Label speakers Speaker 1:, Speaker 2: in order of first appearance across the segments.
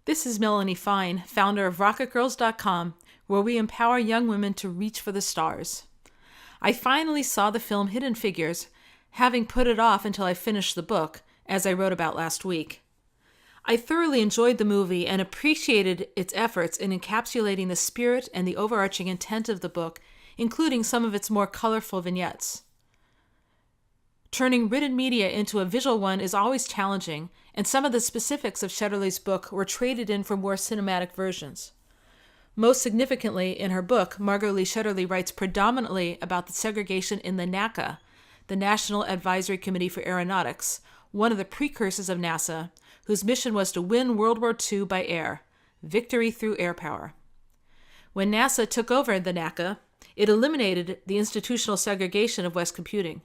Speaker 1: This is Melanie Fine, founder of RocketGirls.com, where we empower young women to reach for the stars. I finally saw the film Hidden Figures, having put it off until I finished the book, as I wrote about last week. I thoroughly enjoyed the movie and appreciated its efforts in encapsulating the spirit and the overarching intent of the book, including some of its more colorful vignettes. Turning written media into a visual one is always challenging, and some of the specifics of Shetterly's book were traded in for more cinematic versions. Most significantly, in her book, Margot Lee Shetterly writes predominantly about the segregation in the NACA, the National Advisory Committee for Aeronautics, one of the precursors of NASA, whose mission was to win World War II by air, victory through air power. When NASA took over the NACA, it eliminated the institutional segregation of West computing.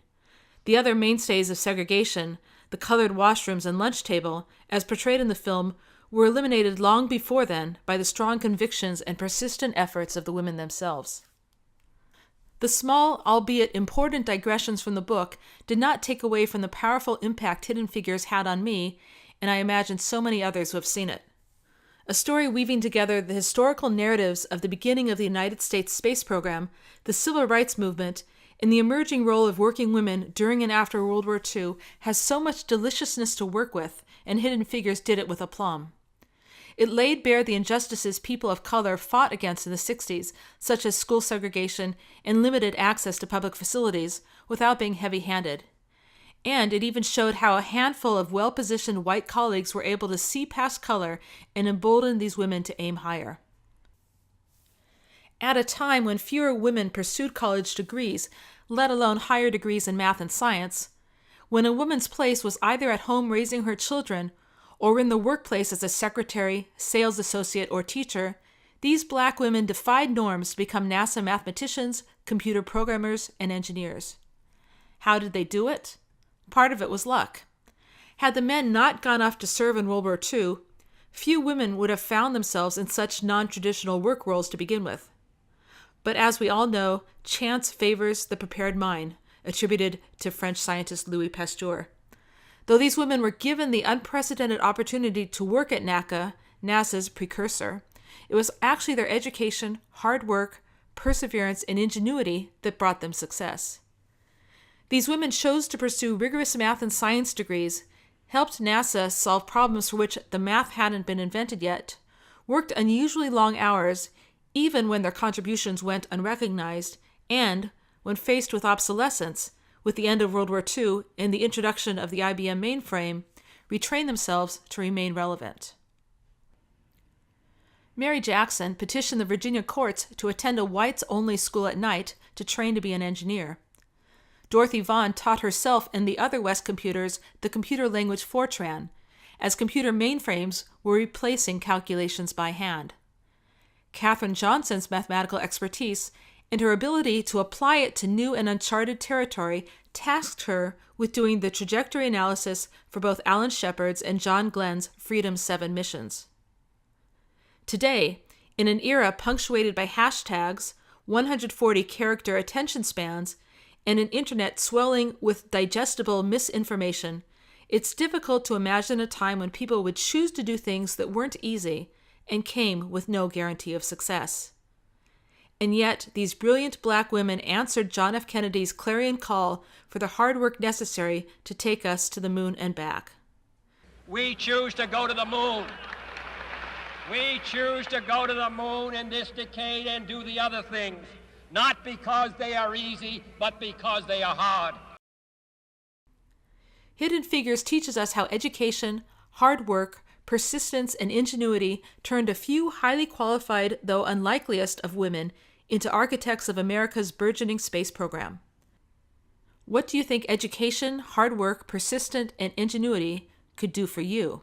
Speaker 1: The other mainstays of segregation, the colored washrooms and lunch table, as portrayed in the film, were eliminated long before then by the strong convictions and persistent efforts of the women themselves. The small, albeit important digressions from the book did not take away from the powerful impact Hidden Figures had on me, and I imagine so many others who have seen it. A story weaving together the historical narratives of the beginning of the United States space program, the civil rights movement, and the emerging role of working women during and after World War II has so much deliciousness to work with, and Hidden Figures did it with aplomb. It laid bare the injustices people of color fought against in the 60s, such as school segregation and limited access to public facilities, without being heavy-handed. And it even showed how a handful of well-positioned white colleagues were able to see past color and embolden these women to aim higher. At a time when fewer women pursued college degrees, let alone higher degrees in math and science, when a woman's place was either at home raising her children or in the workplace as a secretary, sales associate, or teacher, these black women defied norms to become NASA mathematicians, computer programmers, and engineers. How did they do it? Part of it was luck. Had the men not gone off to serve in World War II, few women would have found themselves in such non-traditional work roles to begin with. But as we all know, chance favors the prepared mind, attributed to French scientist Louis Pasteur. Though these women were given the unprecedented opportunity to work at NACA, NASA's precursor, it was actually their education, hard work, perseverance, and ingenuity that brought them success. These women chose to pursue rigorous math and science degrees, helped NASA solve problems for which the math hadn't been invented yet, worked unusually long hours, even when their contributions went unrecognized, and, when faced with obsolescence, with the end of World War II and the introduction of the IBM mainframe, retrained themselves to remain relevant. Mary Jackson petitioned the Virginia courts to attend a whites-only school at night to train to be an engineer. Dorothy Vaughan taught herself and the other West computers the computer language Fortran, as computer mainframes were replacing calculations by hand. Katherine Johnson's mathematical expertise and her ability to apply it to new and uncharted territory tasked her with doing the trajectory analysis for both Alan Shepard's and John Glenn's Freedom 7 missions. Today, in an era punctuated by hashtags, 140-character attention spans, and an internet swelling with digestible misinformation, it's difficult to imagine a time when people would choose to do things that weren't easy and came with no guarantee of success. And yet, these brilliant black women answered John F. Kennedy's clarion call for the hard work necessary to take us to the moon and back.
Speaker 2: We choose to go to the moon. We choose to go to the moon in this decade and do the other things, not because they are easy, but because they are hard.
Speaker 1: Hidden Figures teaches us how education, hard work, persistence, and ingenuity turned a few highly qualified, though unlikeliest, of women into architects of America's burgeoning space program. What do you think education, hard work, persistence, and ingenuity could do for you?